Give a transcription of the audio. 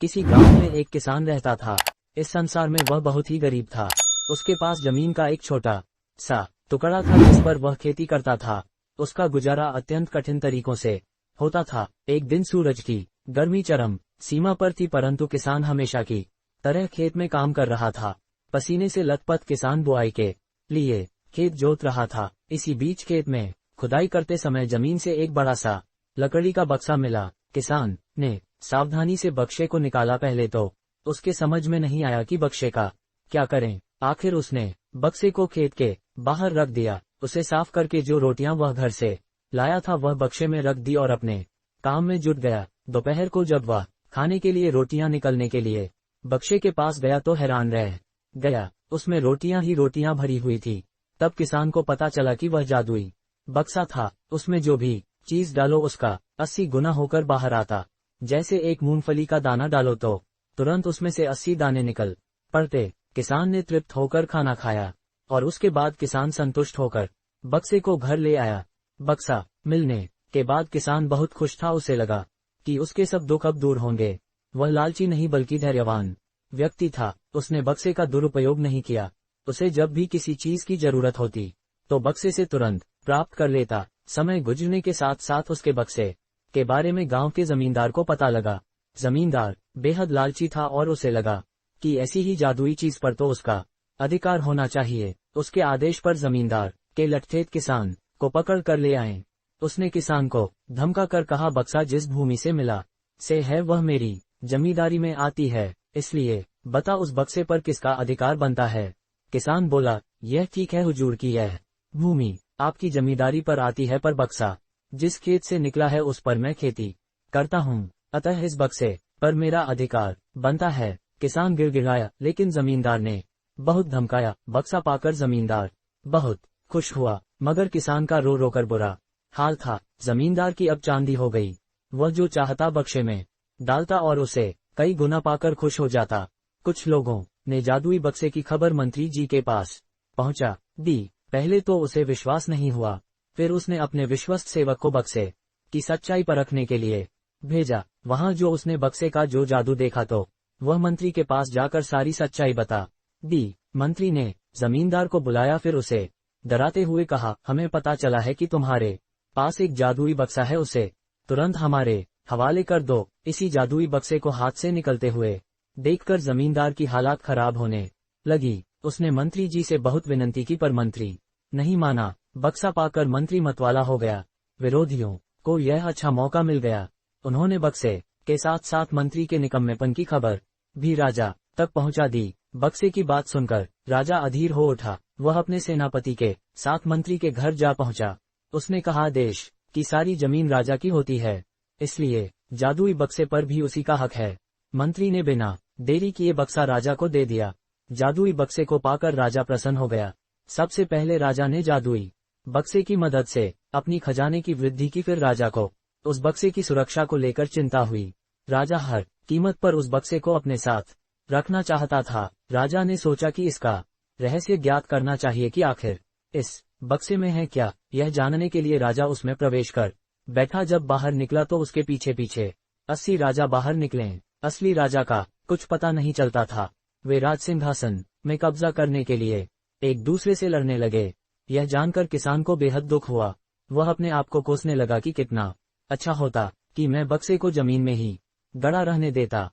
किसी गांव में एक किसान रहता था। इस संसार में वह बहुत ही गरीब था। उसके पास जमीन का एक छोटा सा टुकड़ा था जिस पर वह खेती करता था। उसका गुजारा अत्यंत कठिन तरीकों से होता था। एक दिन सूरज की गर्मी चरम सीमा पर थी, परंतु किसान हमेशा की तरह खेत में काम कर रहा था। पसीने से लथपथ किसान बुआई के लिए खेत जोत रहा था। इसी बीच खेत में खुदाई करते समय जमीन से एक बड़ा सा लकड़ी का बक्सा मिला। किसान ने सावधानी से बक्से को निकाला। पहले तो उसके समझ में नहीं आया कि बक्से का क्या करें। आखिर उसने बक्से को खेत के बाहर रख दिया। उसे साफ करके जो रोटियां वह घर से लाया था वह बक्से में रख दी और अपने काम में जुट गया। दोपहर को जब वह खाने के लिए रोटियां निकलने के लिए बक्से के पास गया तो हैरान रह गया। उसमें रोटियां ही रोटियां भरी हुई थी। तब किसान को पता चला कि वह जादुई बक्सा था। उसमें जो भी चीज डालो उसका 80 गुना होकर बाहर आता। जैसे एक मूंगफली का दाना डालो तो तुरंत उसमें से 80 दाने निकल पड़ते। किसान ने तृप्त होकर खाना खाया और उसके बाद किसान संतुष्ट होकर बक्से को घर ले आया। बक्सा मिलने के बाद किसान बहुत खुश था। उसे लगा कि उसके सब दुख अब दूर होंगे। वह लालची नहीं बल्कि धैर्यवान व्यक्ति था। उसने बक्से का दुरुपयोग नहीं किया। उसे जब भी किसी चीज की जरूरत होती तो बक्से से तुरंत प्राप्त कर लेता। समय गुजरने के साथ साथ उसके बक्से के बारे में गांव के जमींदार को पता लगा। जमींदार बेहद लालची था और उसे लगा कि ऐसी ही जादुई चीज पर तो उसका अधिकार होना चाहिए। उसके आदेश पर जमींदार के लठठेठ किसान को पकड़ कर ले आए। उसने किसान को धमका कर कहा, बक्सा जिस भूमि से मिला से है वह मेरी जमींदारी में आती है, इसलिए बता उस बक्से पर किसका अधिकार बनता है। किसान बोला, यह ठीक है हुजूर की यह भूमि आपकी जमींदारी पर आती है, पर बक्सा जिस खेत से निकला है उस पर मैं खेती करता हूँ, अतः इस बक्से पर मेरा अधिकार बनता है। किसान गिड़गिड़ाया, लेकिन जमींदार ने बहुत धमकाया। बक्सा पाकर जमींदार बहुत खुश हुआ, मगर किसान का रो रो कर बुरा हाल था। जमींदार की अब चांदी हो गई। वह जो चाहता बक्से में डालता और उसे कई गुना पाकर खुश हो जाता। कुछ लोगों ने जादुई बक्से की खबर मंत्री जी के पास पहुंचा दी। पहले तो उसे विश्वास नहीं हुआ, फिर उसने अपने विश्वस्त सेवक को बक्से की सच्चाई परखने के लिए भेजा। वहां जो उसने बक्से का जो जादू देखा तो वह मंत्री के पास जाकर सारी सच्चाई बता दी। मंत्री ने जमींदार को बुलाया, फिर उसे डराते हुए कहा, हमें पता चला है कि तुम्हारे पास एक जादुई बक्सा है, उसे तुरंत हमारे हवाले कर दो। इसी जादुई बक्से को हाथ से निकलते हुए देखकर जमींदार की हालात खराब होने लगी। उसने मंत्री जी से बहुत विनती की, पर मंत्री नहीं माना। बक्सा पाकर मंत्री मतवाला हो गया। विरोधियों को यह अच्छा मौका मिल गया। उन्होंने बक्से के साथ साथ मंत्री के निकम्मेपन की खबर भी राजा तक पहुंचा दी। बक्से की बात सुनकर राजा अधीर हो उठा। वह अपने सेनापति के साथ मंत्री के घर जा पहुंचा। उसने कहा, देश की सारी जमीन राजा की होती है, इसलिए जादुई बक्से पर भी उसी का हक है। मंत्री ने बिना देरी किए बक्सा राजा को दे दिया। जादुई बक्से को पाकर राजा प्रसन्न हो गया। सबसे पहले राजा ने जादुई बक्से की मदद से अपनी खजाने की वृद्धि की, फिर राजा को उस बक्से की सुरक्षा को लेकर चिंता हुई। राजा हर कीमत पर उस बक्से को अपने साथ रखना चाहता था। राजा ने सोचा कि इसका रहस्य ज्ञात करना चाहिए कि आखिर इस बक्से में है क्या। यह जानने के लिए राजा उसमें प्रवेश कर बैठा। जब बाहर निकला तो उसके पीछे पीछे 80 राजा बाहर निकले। असली राजा का कुछ पता नहीं चलता था। वे राज सिंहासन में कब्जा करने के लिए एक दूसरे से लड़ने लगे। यह जानकर किसान को बेहद दुख हुआ। वह अपने आप को कोसने लगा कि कितना अच्छा होता कि मैं बक्से को जमीन में ही गड़ा रहने देता।